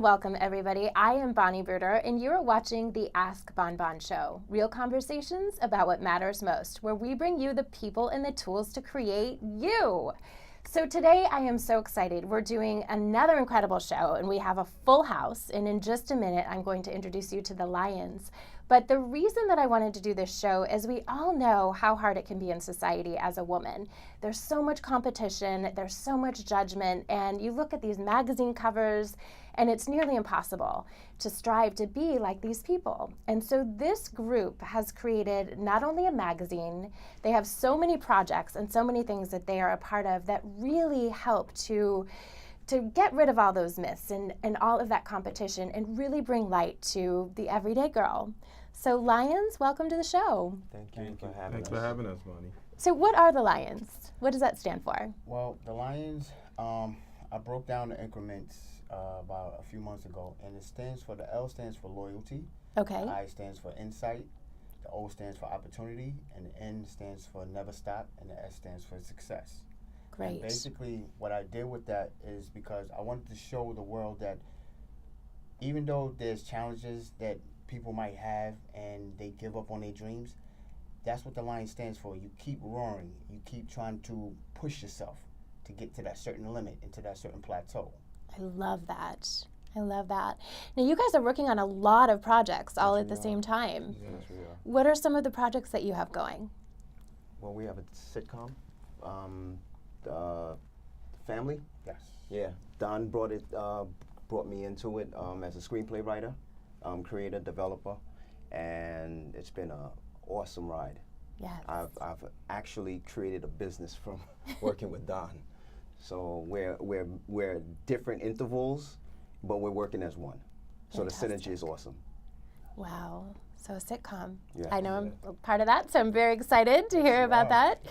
and welcome everybody. I am Bonnie Bruder and you are watching the AskBonBon Show, real conversations about what matters most, where we bring you the people and the tools to create you. So today I am so excited. We're doing another incredible show and we have a full house, and in just a minute I'm going to introduce you to the Lions. But the reason that I wanted to do this show is we all know how hard it can be in society as a woman. There's so much competition, there's so much judgment, and you look at these magazine covers and it's nearly impossible to strive to be like these people. And so this group has created not only a magazine, they have so many projects and so many things that they are a part of that really help to get rid of all those myths and all of that competition and really bring light to the everyday girl. So Lions, welcome to the show. Thank you for having us. Thanks for having us, Bonnie. So what are the Lions? What does that stand for? Well, the Lions, I broke down the increments about a few months ago, and it stands for, the L stands for loyalty, Okay. I stands for insight, the O stands for opportunity, and the N stands for never stop, and the S stands for success. Great. And basically, what I did with that is because I wanted to show the world that even though there's challenges that people might have and they give up on their dreams, that's what the Lion stands for. You keep roaring. You keep trying to push yourself to get to that certain limit and to that certain plateau. I love that. I love that. Now you guys are working on a lot of projects all at the same time. Yes, we are. What are some of the projects that you have going? Well, we have a sitcom, Family. Yes. Yeah, Don brought me into it as a screenplay writer, creator, developer, and it's been an awesome ride. Yes. I've actually created a business from working with Don. So we're different intervals, but we're working as one. So the synergy is awesome. Wow. So a sitcom. Yeah. I know I'm a part of that, so I'm very excited to hear about that.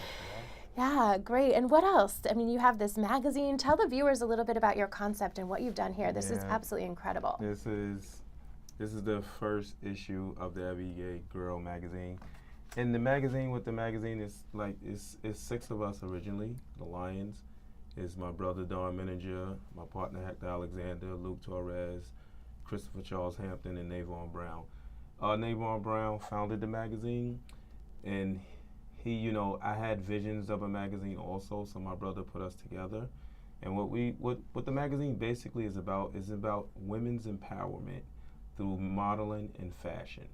Yeah, great. And what else? I mean, you have this magazine. Tell the viewers a little bit about your concept and what you've done here. This is absolutely incredible. This is the first issue of the Everyday Girl magazine. And the magazine is like, it's six of us originally, the Lions. Is my brother Don Meninger, my partner Hector Alexander, Luke Torres, Christopher Charles Hampton, and Navon Brown. Navon Brown founded the magazine, and he, I had visions of a magazine also, so my brother put us together. And what the magazine basically is about women's empowerment through modeling and fashion.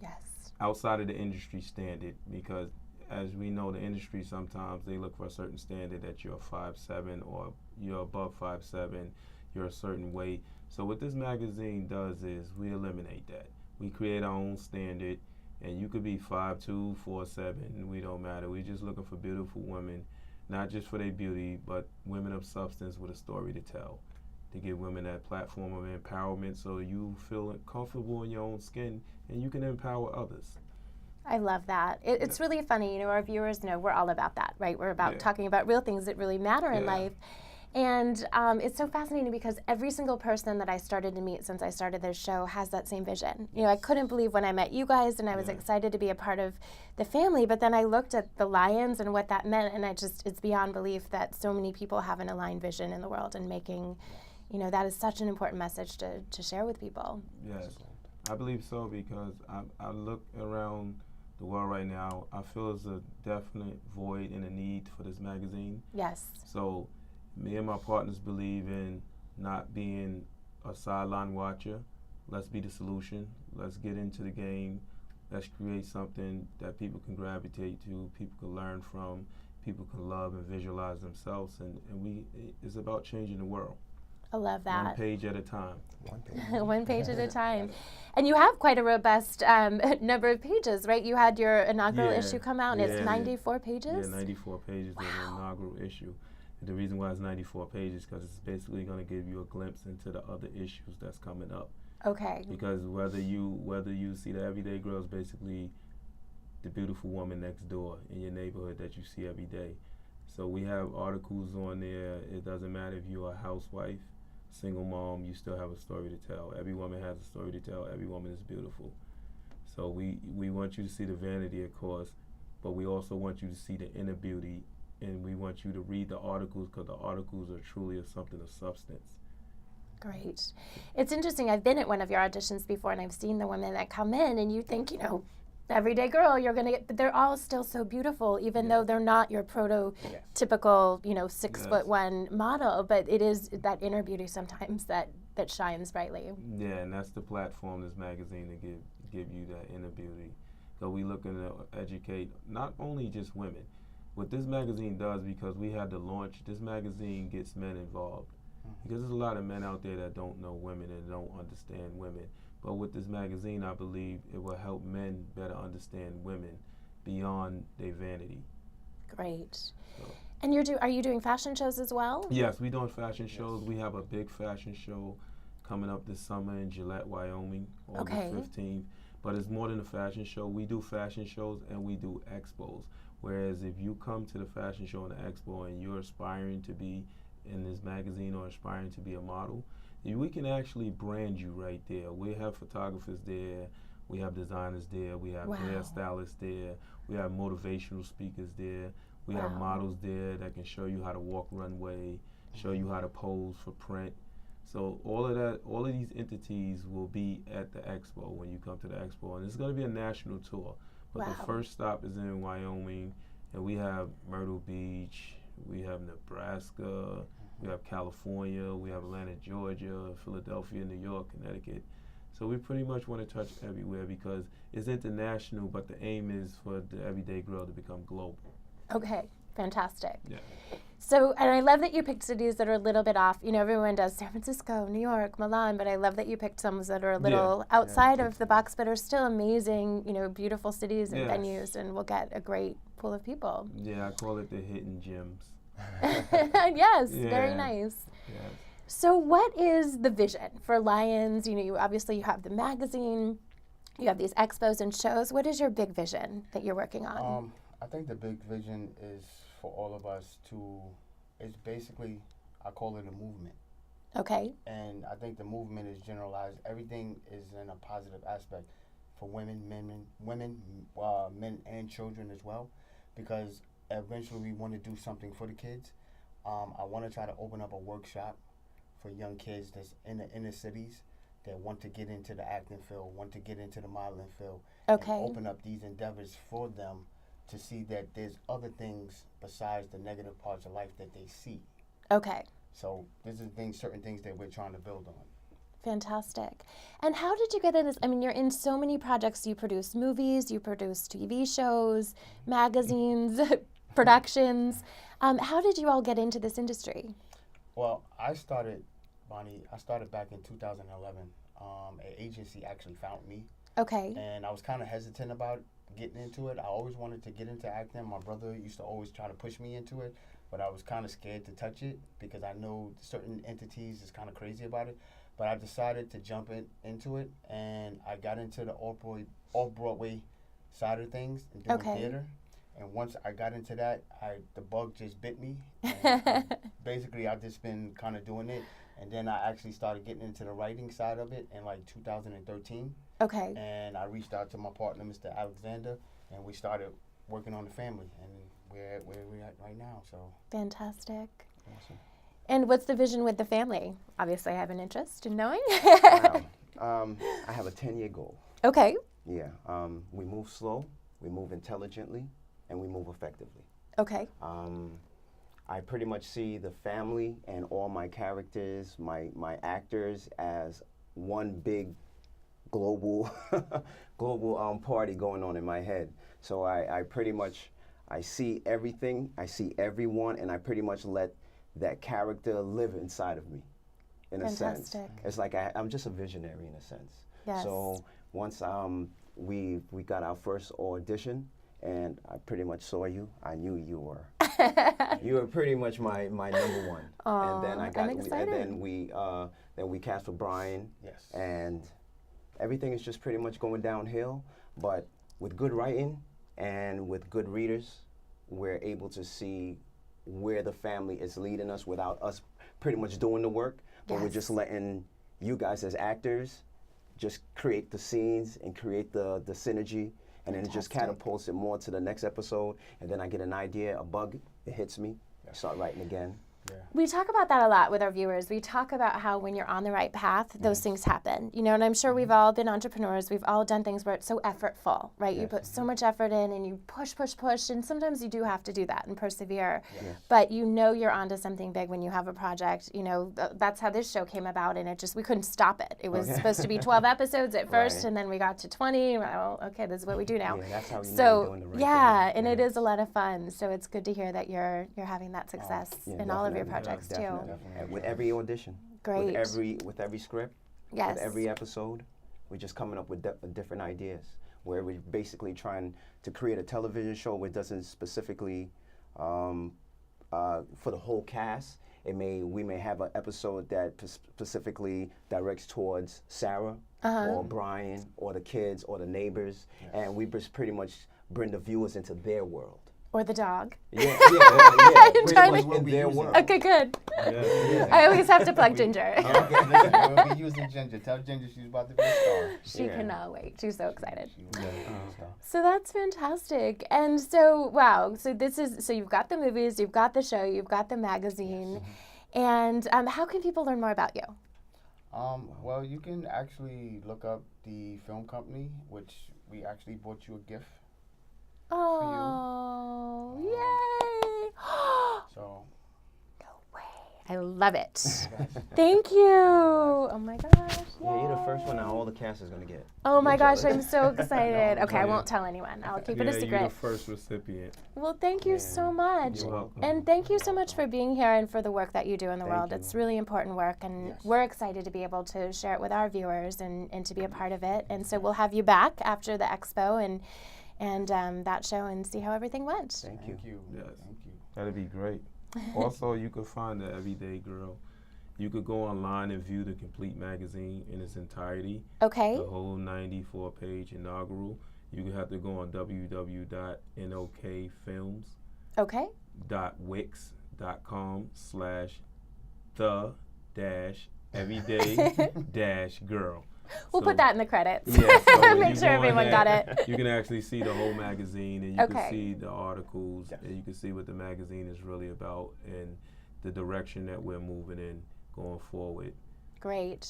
Yes. Outside of the industry standard, because as we know, the industry sometimes they look for a certain standard that you're 5'7" or you're above 5'7", you're a certain weight. So what this magazine does is we eliminate that. We create our own standard, and you could be 5'2", 4'7", we don't matter. We're just looking for beautiful women, not just for their beauty, but women of substance with a story to tell, to give women that platform of empowerment so you feel comfortable in your own skin and you can empower others. I love that. It's really funny, our viewers know we're all about that, right? We're about talking about real things that really matter in life. And it's so fascinating because every single person that I started to meet since I started this show has that same vision. I couldn't believe when I met you guys, and I was excited to be a part of the family, but then I looked at the Lions and what that meant, and it's beyond belief that so many people have an aligned vision in the world, and making, that is such an important message to share with people. Yes, I believe so, because I look around the world right now, I feel there's a definite void and a need for this magazine. Yes. So me and my partners believe in not being a sideline watcher. Let's be the solution. Let's get into the game. Let's create something that people can gravitate to, people can learn from, people can love and visualize themselves. And it's about changing the world. I love that. One page at a time. One page at a time. And you have quite a robust number of pages, right? You had your inaugural issue come out, and it's 94 pages? Yeah, 94 pages in the inaugural issue. And the reason why it's 94 pages is because it's basically going to give you a glimpse into the other issues that's coming up. Okay. Because whether you see the everyday girl is basically the beautiful woman next door in your neighborhood that you see every day. So we have articles on there. It doesn't matter if you're a housewife, single mom, you still have a story to tell. Every woman has a story to tell. Every woman is beautiful. So we want you to see the vanity, of course, but we also want you to see the inner beauty, and we want you to read the articles, because the articles are truly something of substance. Great. It's interesting. I've been at one of your auditions before, and I've seen the women that come in, and you think, everyday girl, you're going to get, but they're all still so beautiful, even though they're not your prototypical, 6'1" model, but it is that inner beauty sometimes that shines brightly. Yeah, and that's the platform, this magazine, to give you that inner beauty. So we looking to educate not only just women. What this magazine does, because we had to launch, this magazine gets men involved. Because there's a lot of men out there that don't know women and don't understand women. But with this magazine, I believe it will help men better understand women beyond their vanity. Great. So. And are you doing fashion shows as well? Yes, we're doing fashion shows. We have a big fashion show coming up this summer in Gillette, Wyoming, August 15th. But it's more than a fashion show. We do fashion shows and we do expos. Whereas if you come to the fashion show and the expo and you're aspiring to be in this magazine or aspiring to be a model, we can actually brand you right there. We have photographers there, we have designers there, we have hairstylists there, we have motivational speakers there, we have models there that can show you how to walk runway, show you how to pose for print. So all of these entities will be at the expo when you come to the expo, and it's going to be a national tour. But the first stop is in Wyoming, and we have Myrtle Beach, we have Nebraska, we have California, we have Atlanta, Georgia, Philadelphia, New York, Connecticut. So we pretty much want to touch everywhere because it's international, but the aim is for the everyday girl to become global. Okay, fantastic. Yeah. So, and I love that you picked cities that are a little bit off. Everyone does San Francisco, New York, Milan, but I love that you picked some that are a little outside of the box, but are still amazing, beautiful cities and venues, and we'll get a great pool of people. Yeah, I call it the hidden gems. Yes, very nice. Yes. So what is the vision for Lions? You obviously you have the magazine, you have these expos and shows. What is your big vision that you're working on? I think the big vision is for all of us it's basically, I call it a movement. Okay. And I think the movement is generalized. Everything is in a positive aspect for women, men and children as well, because eventually we want to do something for the kids. I want to try to open up a workshop for young kids that's in the inner cities that want to get into the acting field, want to get into the modeling field, and open up these endeavors for them to see that there's other things besides the negative parts of life that they see. Okay. So this is certain things that we're trying to build on. Fantastic. And how did you get in this? You're in so many projects. You produce movies, you produce TV shows, magazines, productions. How did you all get into this industry? Well, I started back in 2011. An agency actually found me. Okay. And I was kind of hesitant about getting into it. I always wanted to get into acting. My brother used to always try to push me into it, but I was kind of scared to touch it because I know certain entities is kind of crazy about it. But I decided to jump into it, and I got into the off-Broadway side of things and doing theater. And once I got into that, the bug just bit me. And basically, I've just been kind of doing it. And then I actually started getting into the writing side of it in 2013. Okay. And I reached out to my partner, Mr. Alexander, and we started working on the family. And we're where we're at right now. So fantastic. Awesome. And what's the vision with the family? Obviously, I have an interest in knowing. I have a 10-year goal. Okay. Yeah. We move slow, we move intelligently, and we move effectively. Okay. I pretty much see the family and all my characters, my actors, as one big global party going on in my head. So I pretty much, I see everything, I see everyone, and I pretty much let that character live inside of me, in a sense. It's like I'm just a visionary in a sense. Yes. So once we got our first audition, and I pretty much saw you, I knew you were. You were pretty much my number one. Aww, and then we cast for Brian. Yes. And everything is just pretty much going downhill. But with good writing and with good readers, we're able to see where the family is leading us without us pretty much doing the work. But we're just letting you guys as actors just create the scenes and create the synergy. And then it just catapults it more to the next episode. And then I get an idea, a bug, it hits me, I start writing again. We talk about that a lot with our viewers. We talk about how when you're on the right path, those things happen. You know, and I'm sure we've all been entrepreneurs. We've all done things where it's so effortful, right? You put so much effort in and you push, and sometimes you do have to do that and persevere. But you know you're onto something big when you have a project. You know, that's how this show came about, and we couldn't stop it. It was supposed to be 12 episodes at first, and then we got to 20. And well, okay, this is what we do now. Yeah, that's how you know you're doing the right thing. And it is a lot of fun. So it's good to hear that you're having that success in all of your projects too. Definitely. With every audition, Great. with every script, Yes. with every episode, we're just coming up with different ideas. Where we're basically trying to create a television show where it doesn't specifically for the whole cast. We may have an episode that specifically directs towards Sarah or Brian or the kids or the neighbors, and we just pretty much bring the viewers into their world. Or the dog. Yeah. Trying Pretty much in their world. Okay, good. I always have to plug Ginger. Listen, we'll be using Ginger. Tell Ginger she's about to be a star. She cannot wait. She's so excited. She will be a star. So that's fantastic. And so, wow. So you've got the movies, you've got the show, you've got the magazine. And how can people learn more about you? Well, you can actually look up the film company, which we actually bought you a gift. Oh, yay! So. No way. I love it. Thank you. Oh my gosh. Yeah, you're the first one that all the cast is going to get. Oh my gosh, I'm so excited. Okay, I won't tell anyone. I'll keep it a You're secret. the first recipient. Well, thank you so much. You're welcome. And thank you so much for being here and for the work that you do in the world. you. It's really important work, and we're excited to be able to share it with our viewers and to be a part of it. And so we'll have you back after the expo and that show and see how everything went. Thank you. Yes. Thank you. That'd be great. Also, you could find the Everyday Girl. You could go online and view the complete magazine in its entirety. Okay. The whole 94-page inaugural. You could have to go on www.nokfilms.wix.com/the-everyday-girl. We'll put that in the credits. Yeah, so Make sure everyone got it. You can actually see the whole magazine, and you Okay. can see the articles, and you can see what the magazine is really about and the direction that we're moving in going forward. Great.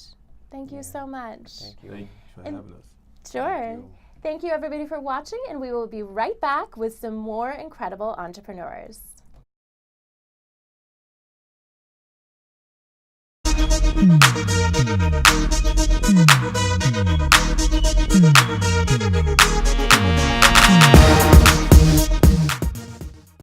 Thank you so much. Thank you. Thank you for having us. Sure. Thank you everybody for watching, and we will be right back with some more incredible entrepreneurs. Mm-hmm.